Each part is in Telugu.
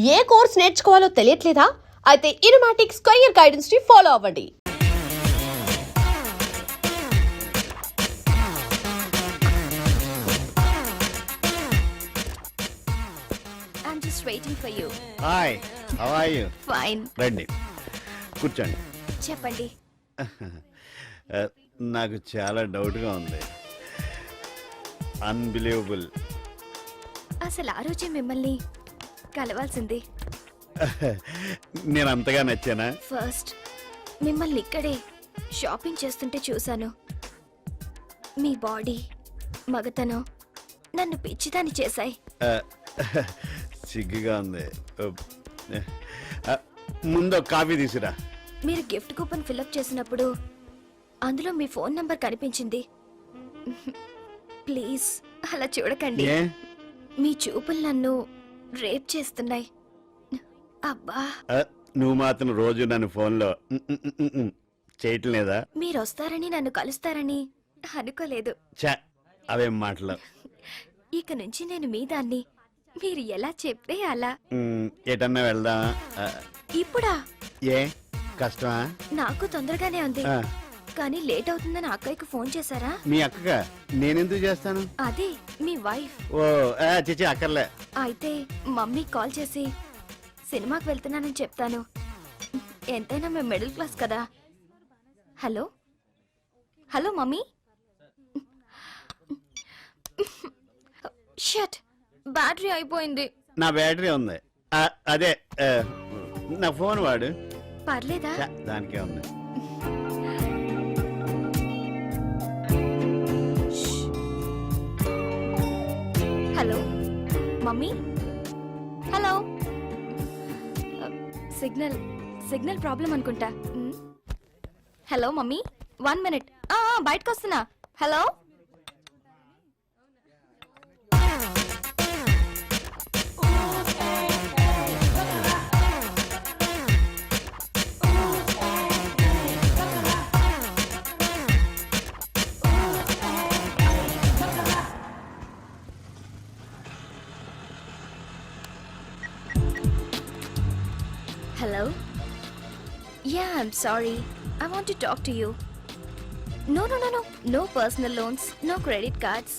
ఏ కోర్స్ నేర్చుకోవాలో తెలియట్లేదా? అయితే ఇనుమాటిక్ స్క్వేర్ గైడెన్స్ ని ఫాలో అవ్వండి. I'm just waiting for you. Hi, how are you? Fine. రండి, కూర్చోండి. చెప్పండి. నాకు చాలా డౌట్గా ఉంది. అన్బిలీవబుల్. అసలు ఆ రోజే మిమ్మల్ని కలవాల్సింది. నేను అంతగా నచ్చానా? ఫస్ట్ మిమ్మల్ని ఇక్కడే షాపింగ్ చేస్తుంటే చూశాను. మీ బాడీ, మగతనం నన్ను పిచ్చిదాన్ని చేశాయి. సిగ్గుగా ఉంది. ముందు కాఫీ తీసురా. మీరు గిఫ్ట్ కూపన్ ఫిల్అప్ చేసినప్పుడు అందులో మీ ఫోన్ నంబర్ కనిపించింది. ప్లీజ్ అలా చూడకండి. మీ చూపులు నన్ను రేప్ చేస్తున్నాయి. అబ్బా, నువ్వు మాత్రం రోజు నన్ను ఫోన్లో చేయట్లేదా? మీరు వస్తారని నన్ను కలుస్తారని అనుకోలేదు. చా, అవేం మాటలు. ఇక నుంచి నేను మీ దాన్ని. మీరు ఎలా చెప్తే అలా. ఎటన్నా వెళ్దామా? ఇప్పుడా? ఏ కష్టమా? నాకు తొందరగానే ఉంది, కానీ లేట్ అవుతుందని అక్కయ్యకు ఫోన్ చేశారా? మీ అక్కగా నేనెందుకు చేస్తాను? అదే మీ వైఫ్. ఓ చిచి, అక్కర్లే. అయితే మమ్మీ కాల్ చేసి సినిమాకి వెళ్తున్నానని చెప్తాను. ఎంతైనా మేము మిడిల్ క్లాస్ కదా. Hello hello mummy. Shut, battery అయిపోయింది. నా బ్యాటరీ ఉంది. అదే నా ఫోన్ వాడు. పర్లేదా? దానికే ఉంది. Hello mummy. Hello. Signal problem అనుకుంటా. Hello mummy, 1 minute. బయటకు వస్తున్నా. Hello. Hello? Yeah, I'm sorry. I want to talk to you. No. No personal loans, no credit cards.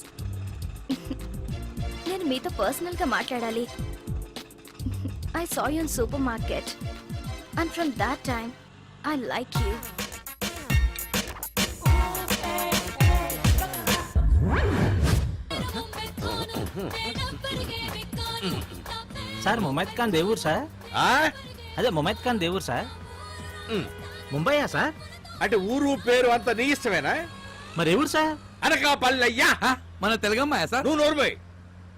నేను మీతో పర్సనల్గా మాట్లాడాలి. I saw you in supermarket. And from that time, I like you. Sir Mumaith Khan Devur sir. అదే ముమైత్ ఖాన్ దేవుర్ సార్. ముంబైయా సార్? అంటే ఊరు పేరు అంత నీ ఇష్టమేనా? మరి ఎవరు సార్? అనకాపల్లయ్యా. మన తెలుగమ్మాయా సార్? నువ్వు నోరుమోయ్.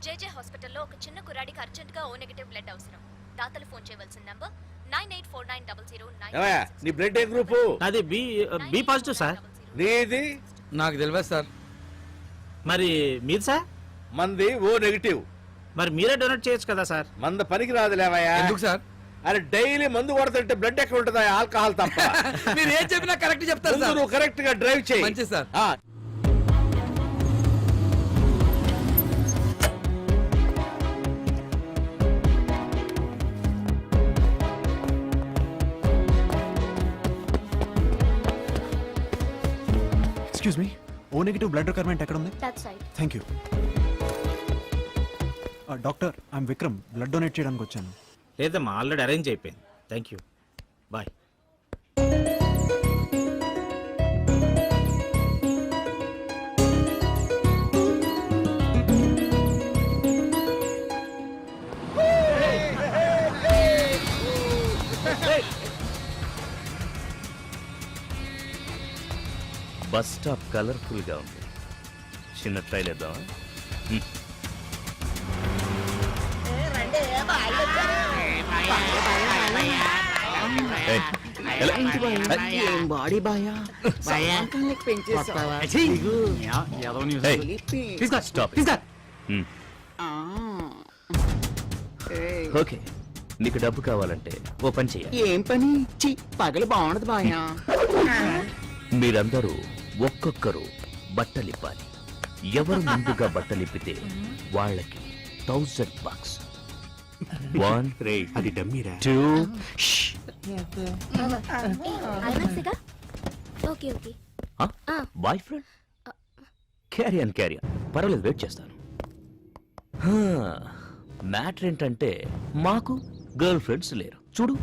జేజే హాస్పిటల్లో ఒక చిన్న కుర్రాడికి అర్జెంట్గా O నెగటివ్ బ్లడ్ అవసరం. దాతలు ఫోన్ చేయవలసిన నంబర్ 98490009. నీ బ్లడ్ ఏ గ్రూపు? నాది బి పాజిటివ్ సార్. నీది? నాకు తెలియదు సార్. మరి మీది సార్? మంది O నెగటివ్. మరి మీరే డొనేట్ చేయొచ్చు కదా సార్. మంద పనికి రాదు లేవయ్యా. ఎందుకు సార్? అరే డైలీ మందు కొడుతుంటే బ్లడ్ ఎక్కడ ఉంటుందా? ఆల్కహాల్ తప్ప. మీరు ఏం చెప్పినా కరెక్ట్ చెప్తారు సార్. నువ్వు కరెక్ట్ గా డ్రైవ్ చేయి. మంచిది sir. Excuse me, O negative blood requirement ఎక్కడ ఉంది? That's right. Thank you. Doctor, I'm Vikram. Blood donate చేయడానికి వచ్చాను. లేదమ్మా, ఆల్రెడీ అరేంజ్ అయిపోయింది. Thank you, bye. Bus stop colourful గా ఉంది. చిన్న ట్రైల్ వేద్దామా? ఓకే, నీకు డబ్బు కావాలంటే ఓ పని చెయ్యాలి. ఏం పని? పగలు బాగుండదు బాయా. మీరందరూ ఒక్కొక్కరు 1 అది డమ్మీరా 2 ఐమాక్సేగా ఓకే ఓకే బాయ్ ఫ్రెండ్ క్యారియన్ పర్వాలేదు వెయిట్ చేస్తాను మ్యాటర్ ఏంటంటే మాకు గర్ల్ ఫ్రెండ్స్ లేరు చూడు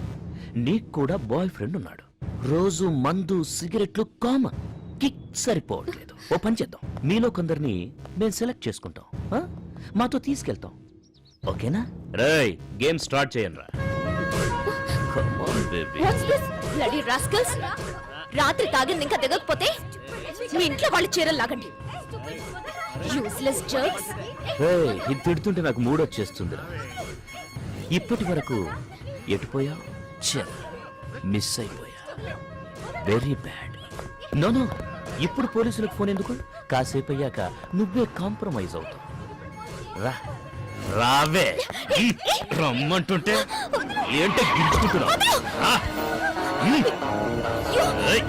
నీకు కూడా బాయ్ ఫ్రెండ్ ఉన్నాడు రోజు మందు సిగరెట్లు కామన్ కిక్ సరిపోవట్లేదు ఓ పని చేద్దాం మీలో కొందరిని మేము సెలెక్ట్ చేసుకుంటాం ఆ? మాతో తీసుకెళ్తాం ఓకేనా రేయ్ గేమ్ స్టార్ట్ చేయండి రా వాట్స్ దిస్ బ్లడీ రాస్కల్స్ రాత్రి తాగింది ఇంకా దిగకపోతే మీ ఇంట్లో వాళ్ళు చీరలు లాగండి యూస్లెస్ జర్క్స్ ఇది తిడుతుంటే నాకు మూడొచ్చేస్తుంది ఇప్పటి వరకు ఎటుపోయా మిస్ అయిపోయా వెరీ బ్యాడ్ నో ఇప్పుడు పోలీసులకు ఫోన్ ఎందుకు కాసేపు అయ్యాక నువ్వే కాంప్రమైజ్ అవుతావు రా రావే రమ్మంటుంటే ఏంటో గిల్చుకుంటున్నావు రా. ఏయ్.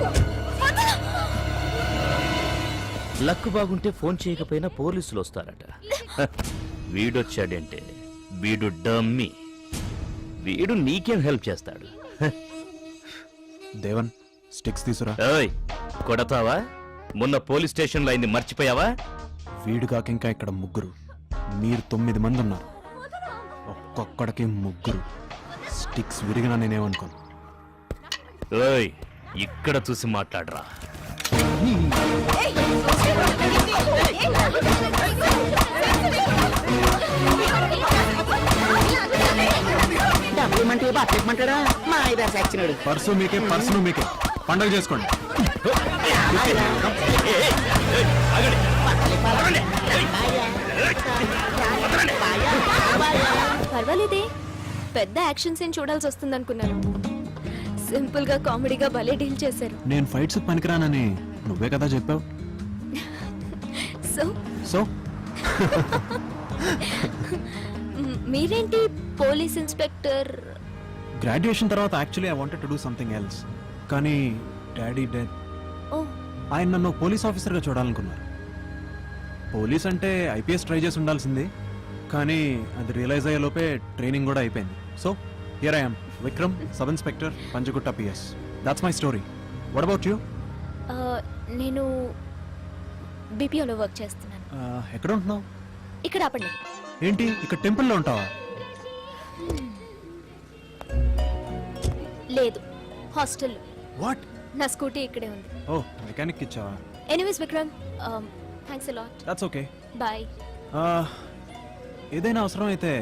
లక్ బాగుంటే ఫోన్ చేయకపోయినా పోలీసులు వస్తారట వీడొచ్చాడంటే వీడు డమ్మీ వీడు నీకేం హెల్ప్ చేస్తాడు దేవన్ స్టిక్స్ తీసురా. ఏయ్ కొడతావా మొన్న పోలీస్ స్టేషన్లో అయింది మర్చిపోయావా వీడు కాక ఇంకా ఇక్కడ ముగ్గురు మీరు 9 మంది ఉన్నారు ఒక్కొక్కడికి ముగ్గురు స్టిక్స్ విరిగినా నేనేమనుకోను. ఏయ్ ఇక్కడ చూసి మాట్లాడరా డబ్బులు ఇమ్మంటే బట్టలు ఇమ్మంటాడా మా ఐదారు సచ్చినాడు. పర్సు మీకే పండగ చేసుకోండి. పర్వాలేదే పెద్ద యాక్షన్ సీన్ చూడాల్సి వస్తుంది అనుకున్నాను సింపుల్ గా కామెడీగా భలే డీల్ చేశారు నేను ఫైట్స్ పనికిరానని నువ్వే కదా చెప్పావు. సో సో మీరేంటి పోలీస్ ఇన్స్పెక్టర్ గ్రాడ్యుయేషన్ తర్వాత actually I wanted to do something else కానీ డాడీ డెడ్. ఓ ఆయన నన్ను పోలీస్ ఆఫీసర్గా చూడాలనుకున్నారు. పోలీస్ అంటే ఐపీఎస్ ట్రై చేసి ఉండాల్సింది కానీ అది రియలైజ్ అయ్యే లోపే ట్రైనింగ్ కూడా అయిపోయింది. So here I am Vikram, sub inspector, Panjagutta PS. That's my story. What about you? నేను బీపీఓలో వర్క్ చేస్తున్నాను ఎక్కడ ఉంటున్నావు? ఇక్కడ ఆపండి ఏంటి ఇక్కడ టెంపుల్లో ఉంటావా? లేదు హాస్టల్లో వాట్? నా స్కూటీ ఇక్కడే ఉంది ఓ మెకానిక్ ఇచ్చావా? Anyways Vikram thanks a lot that's okay. Bye ఏదైనా అవసరం అయితే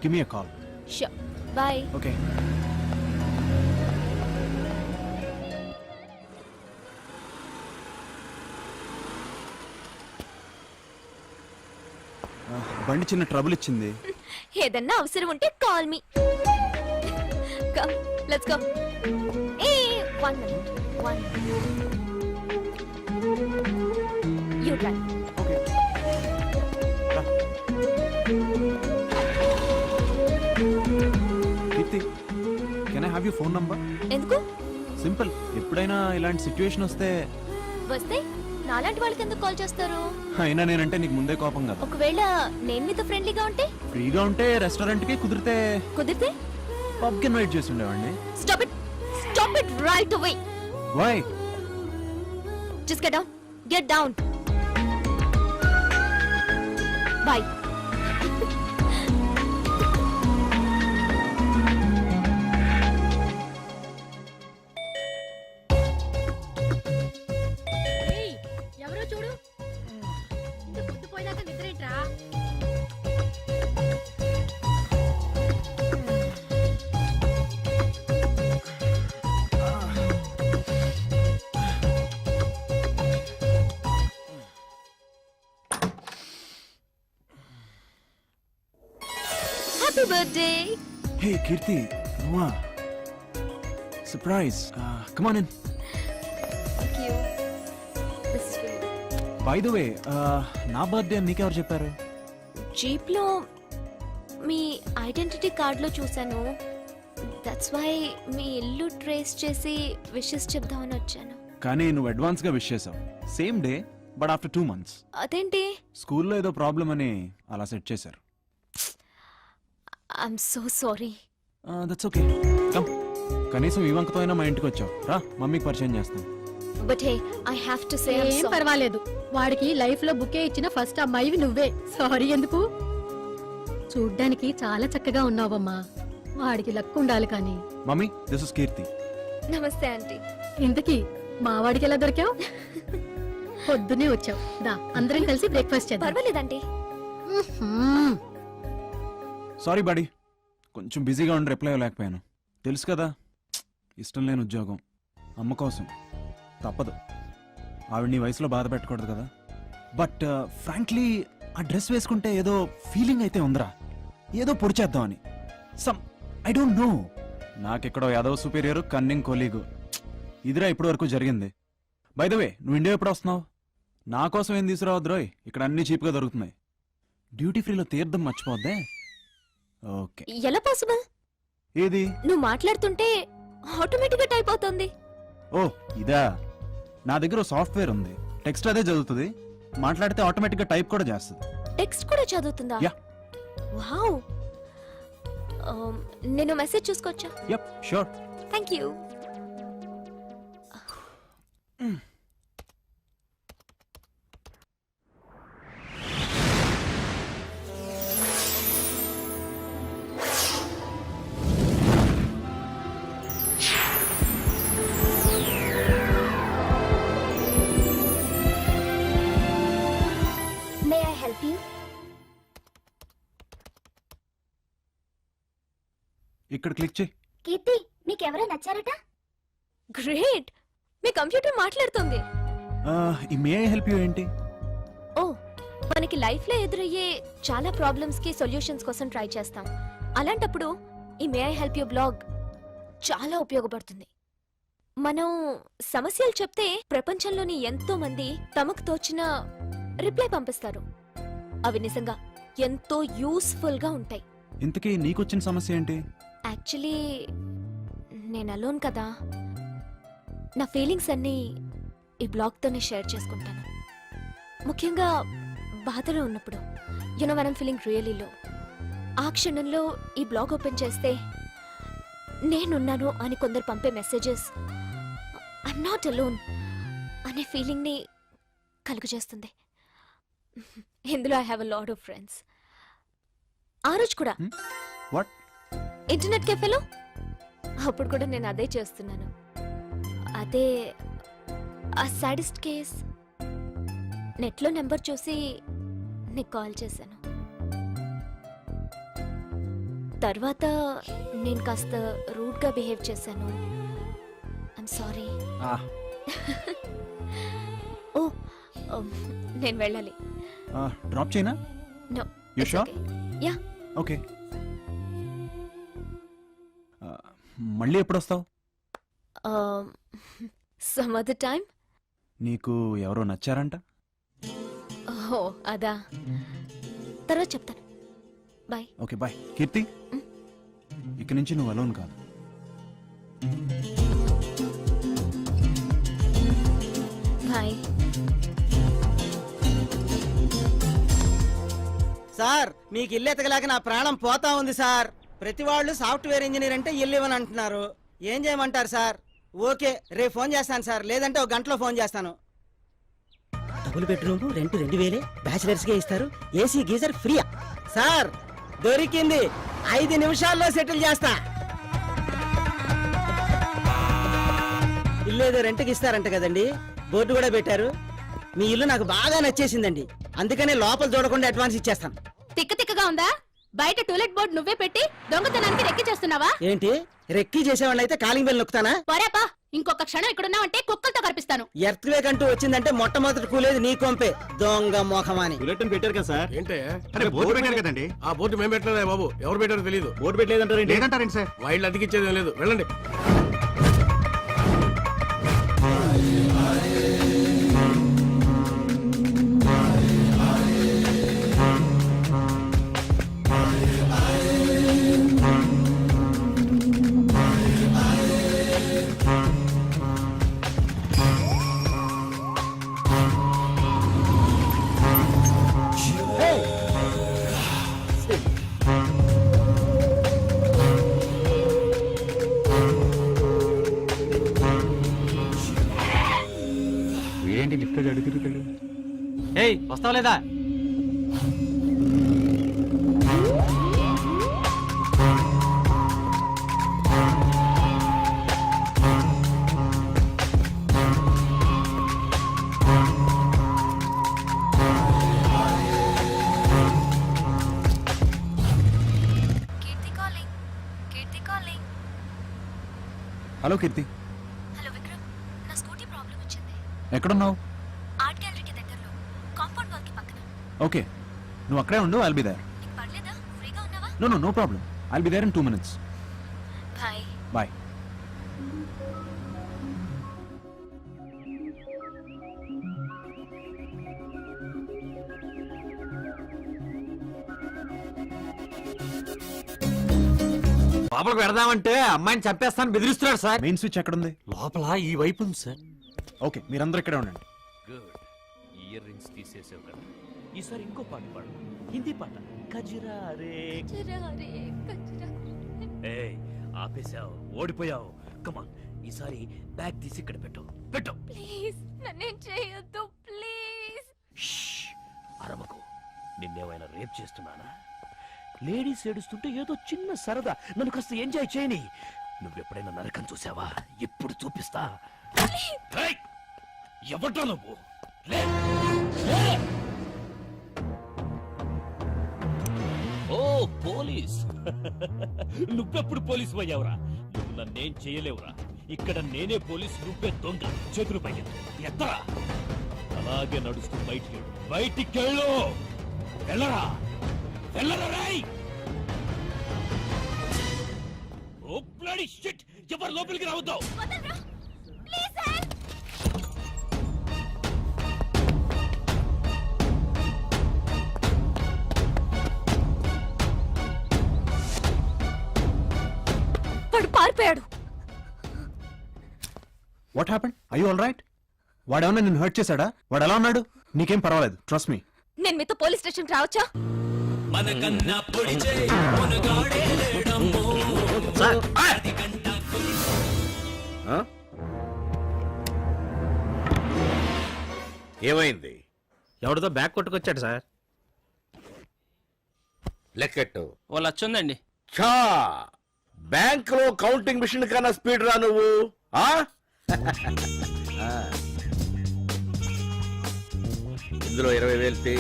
give me a call. Sure bye okay. బండి చిన్న ట్రబుల్ ఇచ్చింది. ఏదన్నా అవసరం ఉంటే call me come let's go a 1 minute 1 you drive okay. Keerthi, can I have you phone number? ఎందుకు సింపుల్. ఎప్పుడైనా ఇలాంటి సిచ్యువేషన్ వస్తే వస్తే నాలాంటి వాళ్ళకి ఎందుకు కాల్ చేస్తారు అయినా నేనంటే నీకు ముందే కోపం కదా. ఒకవేళ నేను మీతో ఫ్రెండ్లీగా ఉంటే ఫ్రీగా ఉంటే రెస్టారెంట్కి, కుదిరితే కుదిరితే పబ్కి ఇన్వైట్ చేసి ఉండేవాడిని. Stop it right away why? Just get down bye ఎవరో చూడు పొద్దుపోయినాక నిద్రేంట్రా హ్యాపీ బర్త్డే హే కీర్తి, నువ్వా? Surprise. Come on in. Thank you this is for you by the way, నా బర్త్డే అని నీకెవరు చెప్పారు? జీప్ లో మీ ఐడెంటిటీ కార్డ్ లో చూసాను దట్స్ వై మీ ఇల్లు ట్రేస్ చేసి విషెస్ చెప్దామని వచ్చాను కానీ నువ్వు అడ్వాన్స్ గా విష్ చేసావు. Same day but after 2 months. అదేంటి స్కూల్లో ఏదో ప్రాబ్లం అని అలా సెట్ చేశారు. I'm so sorry. That's okay. Come, కనీసం ఈ వంకతో అయినా మా ఇంటికి వచ్చావు. రా, మమ్మీకి పరిచయం చేస్తాను. But hey, I have to say ఏం పర్వాలేదు, వాడికి లైఫ్ లో బుకే ఇచ్చిన ఫస్ట్ అమ్మాయివి నువ్వే. సారీ ఎందుకు? చూడ్డానికి చాలా చక్కగా ఉన్నావమ్మా. వాడికి లక్ ఉండాలి కానీ. మమ్మీ, దిస్ ఇస్ కీర్తి. నమస్తే ఆంటీ. ఇంతకీ మా వాడికి ఎలా దొరికావు? పొద్దునే వచ్చావు. దా, అందరం కలిసి బ్రేక్ఫాస్ట్ చేద్దాం. పర్వాలేదండి. మ్మ్. సారీ బాడీ, కొంచెం బిజీగా ఉండి రిప్లై ఇవ్వలేకపోయాను. తెలుసు కదా, ఇష్టం లేని ఉద్యోగం, అమ్మ కోసం తప్పదు. ఆవిడ నీ వయసులో బాధ పెట్టకూడదు కదా. బట్ ఫ్రాంక్లీ ఆ డ్రెస్ వేసుకుంటే ఏదో ఫీలింగ్ అయితే ఉందిరా, ఏదో పొడి చేద్దామని. సమ్ ఐ డోంట్ నో, నాకెక్కడో యాదవ్ సుపీరియర్ కన్నింగ్ కొలీగు ఇదిరా ఇప్పటి వరకు జరిగింది. బై ద వే, నువ్వు ఇండియా ఎప్పుడు వస్తున్నావు? నా కోసం ఏం తీసుకురావద్రోయ్, ఇక్కడ అన్ని చీప్గా దొరుకుతున్నాయి. డ్యూటీ ఫ్రీలో తీర్థం మర్చిపోద్దే. ఓకే. ఎలా పాసిబుల్? ఏది? నువ్వు మాట్లాడుతుంటే ఆటోమేటిక్ గా టైప్ అవుతుంది. ఓ ఇదా, నా దగ్గర సాఫ్ట్వేర్ ఉంది, టెక్స్ట్ అదే చదువుతుంది, మాట్లాడితే ఆటోమేటిక్ గా టైప్ కూడా చేస్తుంది. టెక్స్ట్ కూడా చదువుతుందా? యా. వావ్. నేను మెసేజ్ చూసుకోవచ్చా? Yup, sure. Thank you. May I help you? ఇక్కడ క్లిక్ చేయి. కీర్తి, నీకెవరో నచ్చారట? గ్రేట్, మీ కంప్యూటర్ మాట్లాడుతుంది. ఈ మే ఐ హెల్ప్ యూ ఏంటి? ఓ, మనకి లైఫ్ లో ఎదురయ్యే చాలా ప్రాబ్లమ్స్ కి సొల్యూషన్స్ కోసం ట్రై చేస్తాం. అలాంటప్పుడు ఈ మే ఐ హెల్ప్ యూ బ్లాగ్ చాలా ఉపయోగపడుతుంది. మనం సమస్యలు చెప్తే ప్రపంచంలోని ఎంతో మంది తమకు తోచిన రిప్లై పంపిస్తారు. అవి నిజంగా ఎంతో యూస్ఫుల్ గా ఉంటాయి. ఇంతకీ నీకొచ్చిన సమస్య ఏంటి? యాక్చువల్లీ నేను అలోన్ కదా, నా ఫీలింగ్స్ అన్నీ ఈ బ్లాగ్తోనే షేర్ చేసుకుంటాను. ముఖ్యంగా బాధలో ఉన్నప్పుడు, you know when I'm feeling really లో, ఆ క్షణంలో ఈ బ్లాగ్ ఓపెన్ చేస్తే నేనున్నాను అని కొందరు పంపే మెసేజెస్ ఐఎమ్ నాట్ అలోన్ అనే ఫీలింగ్ని కలుగజేస్తుంది. ఇందులో I have a lot of friends. ఆ రోజు కూడా వాట్? ఇంటర్నెట్ కెఫేలో అప్పుడు కూడా నేను అదే చేస్తున్నాను. అదే ఆ సాడెస్ట్ కేస్. నెట్లో నెంబర్ చూసి నీకు కాల్ చేశాను. తర్వాత నేను కాస్త రూడ్గా బిహేవ్ చేశాను. I'm sorry. ఓ, నేను వెళ్ళాలి. డ్రాప్ చేయనా? No, You sure? Yeah. Okay. మళ్ళీ ఎప్పుడు వస్తావు? Some other time. నీకు ఎవరో నచ్చారంట? ఓ అదా, తర్వాత చెప్తాను. బాయ్. Okay bye. కీర్తి, ఇక నుంచి నువ్వు అలోన్ కాదు. బాయ్. సార్, మీకు ఇల్లు ఎతకలేక నా ప్రాణం పోతా ఉంది సార్. ప్రతి వాళ్ళు సాఫ్ట్వేర్ ఇంజనీర్ అంటే ఇల్లు ఇవ్వని అంటున్నారు. ఏం చేయమంటారు సార్? ఓకే, రేపు ఫోన్ చేస్తాను సార్, లేదంటే ఒక గంటలో ఫోన్ చేస్తాను. డబుల్ బెడ్రూమ్ రెంట్ 2000 బ్యాచిలర్స్ కే ఇస్తారు. AC geyser ఫ్రీయా? సార్ దొరికింది, 5 నిమిషాల్లో సెటిల్ చేస్తా. ఇల్లు ఏదో రెంట్కి ఇస్తారంట కదండి, బోర్డు కూడా పెట్టారు. మీ ఇల్లు నాకు బాగా నచ్చేసిందండి, అందుకనే లోపల చూడకుండా అడ్వాన్స్ ఇచ్చేస్తాను. తిక్క తిక్కగా ఉందా? బయట టూలెట్ బోర్డు నువ్వే పెట్టి దొంగతనానికి రెక్కి చేస్తున్నావా? ఏంటి, రెక్కీ చేసేవాళ్ళు అయితే కాలింగ్ బెల్ నొక్కుతానా? పోరాపా, ఇంకొక క్షణం ఇక్కడున్నావంటే కుక్కలతో కనిపిస్తాను. ఎర్త్క్వేక్ అంటూ వచ్చిందంటే మొట్టమొదటి కూలేది నీ కొంపే, దొంగ మోహమాని. బులెటిన్ పెట్టారు కదా సార్. ఏంటే అరే బోర్డు పెట్టారు కదండి. ఆ బోర్డు మేము పెట్టలేదా బాబు? ఎవరు పెట్టారో తెలియదు. బోర్డు పెట్టలేదంటారండి. లేదంటారండి సార్. వైళ్ళు అతికిచ్చేది లేదు, వెళ్ళండి. ఏయ్ వస్తావా లేదా? కీర్తి కాలింగ్. కీర్తి కాలింగ్. హలో కీర్తి, హలో విక్రమ్, నా స్కూటీ ప్రాబ్లం వచ్చింది. ఎక్కడున్నావు? ఆర్ట్ గ్యాలరీకి దగ్గరలో, కాంపౌండ్ వాల్ కి పక్కన. ఓకే, నువ్వు అక్కడే ఉండు, ఐల్ బి దేర్. నీకు పర్లేదా? ఫ్రీగా ఉన్నావా? No problem, I'll be there in 2 minutes. Bye. Bye. లోపలికి పెడదామంటే అమ్మాయిని చంపేస్తాను బెదిరిస్తున్నాడు సార్. మెయిన్ స్విచ్ ఎక్కడుంది? లోపల ఈ వైపు ఉంది సార్. ఓకే, మీరందరూ ఇక్కడే ఉండండి. గుడ్. ఇయర్ రింగ్స్ తీసేసావు కదా, ఈసారి ఇంకో పాట పాడు, హిందీ పాట. కజిరా రే. ఏయ్, ఆపేశావు, ఓడిపోయావు. కమాన్, ఈసారి బ్యాగ్ తీసి ఇక్కడ పెట్టు. పెట్టు. ప్లీజ్ నన్నేం చేయొద్దు ప్లీజ్. షష్, అరవకు. నిన్నేమైనా రేప్ చేస్తున్నానా? లేడీస్ ఏడుస్తుంటే ఏదో చిన్న సరదా, నన్ను కాస్త ఎంజాయ్ చేయని. నువ్వెప్పుడైనా నరకం చూసావా? ఇప్పుడు చూపిస్తా. ఏయ్, ఎవడ్రా నువ్వు? లే, లే. ఓ పోలీస్. నువ్వెప్పుడు పోలీసు అయ్యావురా? నువ్వు నన్నేం చేయలేవురా. ఇక్కడ నేనే పోలీస్, నువ్వే దొంగ. చేతులు పైకి ఎత్తరా. అలాగే నడుస్తూ బయటికెళ్ళు. వెళ్ళరా, వెళ్ళరా రేయ్. ఓ బ్లడీ షిట్, ఎవరు లోపలికి రావద్దు. వదలరా ప్లీజ్ హెల్ప్. వాడు పారిపోయాడు. What happened? I you all right? వాడేమన్నా నిన్ను హర్ట్ చేశాడా? వాడు ఎలా ఉన్నాడు? నీకేం పర్వాలేదు, ట్రస్ట్ మీ. నేను మీతో పోలీస్ స్టేషన్కి రావచ్చా? సార్ ఆ? ఏమైంది? ఎవరితో బ్యాగ్ కొట్టుకొచ్చాడు సార్. లెక్కెట్టు. ఓ లచ్చ ఉందండి. ఛా, బ్యాంక్ లో కౌంటింగ్ మిషన్ కన్నా స్పీడ్ రా నువ్వు. ఆ? ఆ. ఇందులో 20,000 తీ.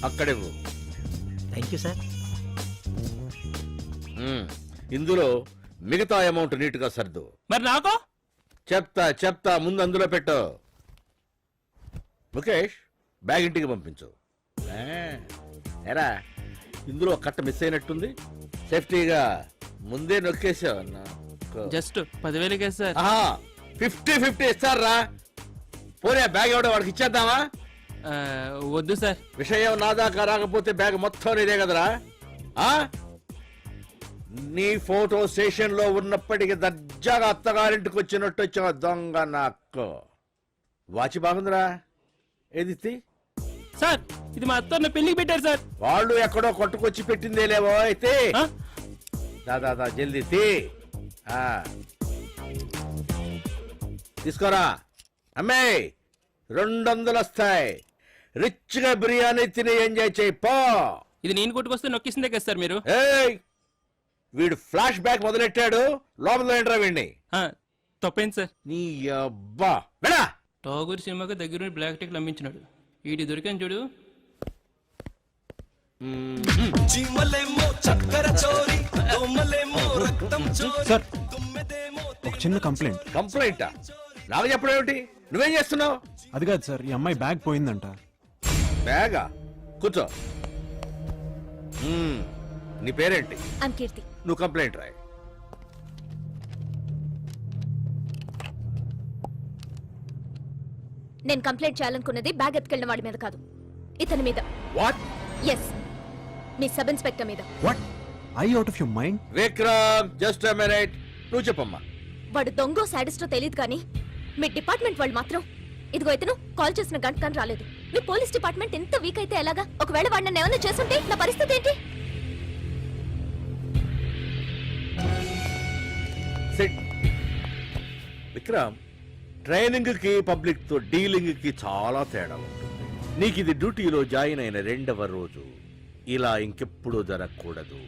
అక్కడే థ్యాంక్ యూ సార్. ఇందులో మిగతా అమౌంట్ నీట్ గా సర్దు. మరి నాకు చెప్తా ముందు అందులో పెట్టు. ముఖేష్, బ్యాగ్ ఇంటికి పంపించు. ఎరా, ఇందులో కట్ట మిస్ అయినట్టుంది. సేఫ్టీగా ముందే నొక్కేసావు అన్న. Just 10,000 sir. 50-50 ఇస్తారా? పోనీ ఆ బ్యాగ్ ఎవడో వాడికి ఇచ్చేద్దామా? వద్దు సార్. విషయం నా దాకా రాకపోతే బ్యాగ్ మొత్తం నీదే కదరా. ఆ? నీ ఫోటో స్టేషన్ లో ఉన్నప్పటికీ దర్జాగా అత్తగారింటికి వచ్చినట్టు వచ్చావు దొంగ. నాకు వాచి బాగుందిరా. ఏది తీ. సార్ ఇది మా అత్త పెళ్లికి పెట్టారు సార్. వాళ్ళు ఎక్కడో కొట్టుకొచ్చి పెట్టిందే లేవో. అయితే ఆ? దాదా జల్దీ తీ. ఆ. తీసుకోరా అమ్మే, 200 వస్తాయి. రిచ్ గా బిర్యానీ తిని ఎంజాయ్ చేయి పో. ఇది నేను కొట్టుకొస్తే నొక్కిసిందే కదా సార్ మీరు. ఏయ్, వీడు ఫ్లాష్ బ్యాక్ మొదలెట్టాడు. లోపల ఏంట్రా వీడిని? తప్పేంటి సార్? నీ అబ్బా వెళ్ళా. టాగూర్ సినిమాకి దగ్గర బ్లాక్ టిక్ అమ్మించినాడు. వీడి దొరికాను చూడు. సార్, ఒక చిన్న కంప్లైంట్. కంప్లైంటా? నాకు చెప్పడం ఏమిటి? నువ్వేం చేస్తున్నావు? అది కాదు సార్, ఈ అమ్మాయి బ్యాగ్ పోయిందంట. బ్యాగా? కూర్చో. నీ పేరేంటి? ఐమ్ కీర్తి. నువ్వు కంప్లైంట్ రాయి. నేను కంప్లైంట్ చేయాలనుకున్నది బ్యాగ్ ఎత్తుకెళ్ళిన వాడి మీద కాదు, ఇతని మీద. వాట్? ఎస్, మీ సబ్ ఇన్స్పెక్టర్ మీద. What? I out of your mind? Vikram, just a minute. నువ్వు చెప్పమ్మా. వాడు దొంగో సాడిస్టో తెలియదు కానీ మీ డిపార్ట్మెంట్ వాళ్ళు మాత్రం ఇదిగో ఇతను కాల్ చేసిన గంట కానీ రాలేదు. మీ పోలీస్ డిపార్ట్మెంట్ ఎంత వీక్ అయితే ఎలాగా? ఒకవేళ వాడు నన్ను ఏమైనా చేస్తుంటే నా పరిస్థితి ఏంటి? సిట్. విక్రమ్, ట్రైనింగ్ కి పబ్లిక్ తో డీలింగ్ కి చాలా తేడా ఉంటుంది. నీకు ఇది డ్యూటీలో జాయిన్ అయిన 2వ రోజు. ఇలా ఇంకెప్పుడు జరగకూడదు.